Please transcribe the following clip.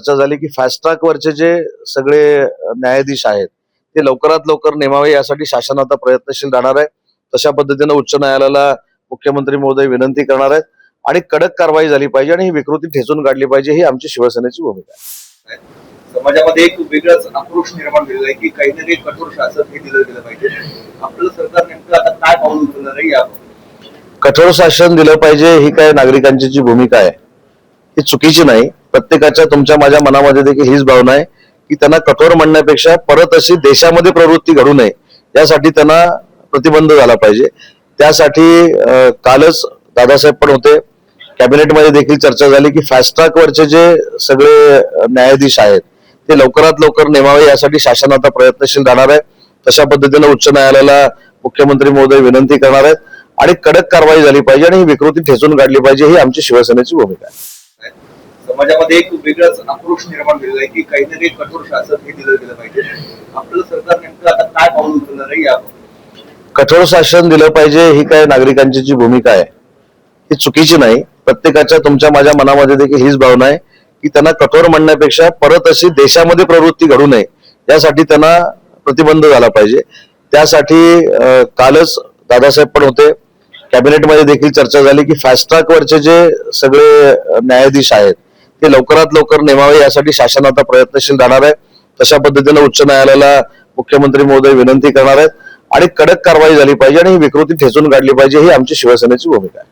चर्चा झाली की फास्ट ट्रॅक वरचे जे सगळे न्यायाधीश आहेत ते लवकरात लवकर नेमावे यासाठी शासन आता प्रयत्नशील राहणार आहे। तशा पद्धतीने उच्च न्यायालयाला मुख्यमंत्री महोदय विनंती करणार आहेत आणि कडक कारवाई झाली पाहिजे आणि ही विकृती ठेचून काढली पाहिजे, ही आमची शिवसेनेची भूमिका आहे। समाजामध्ये एक वेगळाच आक्रोश निर्माण झालेला आहे की काही ना काही कठोर शासन हे दिलं गेलं पाहिजे। आपलं सरकार नेमकं आता काय पाऊल उचलणार आहे या कठोर शासन दिलं पाहिजे ही काय नागरिकांची जी भूमिका आहे ही चुकीची नाही। प्रत्येकाच्या तुमच्या माझ्या मनामध्ये देखील हीच भावना आहे की त्यांना कठोर म्हणण्यापेक्षा परत अशी देशामध्ये प्रवृत्ती घडू नये यासाठी त्यांना प्रतिबंध झाला पाहिजे। त्यासाठी कालच दादासाहेब पण होते, कॅबिनेटमध्ये देखील चर्चा झाली की फास्ट ट्रॅक वरचे जे सगळे न्यायाधीश आहेत ते लवकरात लवकर नेमावे यासाठी शासन आता प्रयत्नशील राहणार आहे। तशा पद्धतीने उच्च न्यायालयाला मुख्यमंत्री महोदय विनंती करणार आहेत आणि कडक कारवाई झाली पाहिजे आणि ही विकृती ठेचून काढली पाहिजे, ही आमची शिवसेनेची भूमिका आहे। समाजामध्ये एक वेगळाच आक्रोश निर्माण झालेला आहे की काही ना काही कठोर शासन हे दिलं गेलं पाहिजे। आपलं सरकार नेमकं आता काय पाऊल उचलणार आहे या कठोर शासन दिलं पाहिजे ही काय नागरिकांची जी भूमिका आहे ही चुकीची नाही। प्रत्येकाच्या तुमच्या माझ्या मनामध्ये देखील हीच भावना आहे की त्यांना कठोर म्हणण्यापेक्षा परत अशी देशामध्ये प्रवृत्ती घडू नये यासाठी त्यांना प्रतिबंध झाला पाहिजे। त्यासाठी कालच दादासाहेब पण होते, कॅबिनेटमध्ये देखील चर्चा झाली की फास्ट ट्रॅक वरचे जे सगळे न्यायाधीश आहेत ते लवकरात लवकर नेमावे यासाठी शासन आता प्रयत्नशील राहणार आहे। तशा पद्धतीने उच्च न्यायालयाला मुख्यमंत्री महोदय विनंती करणार आहेत आणि कडक कारवाई झाली पाहिजे आणि ही विकृती ठेचून काढली पाहिजे, ही आमची शिवसेनेची भूमिका आहे।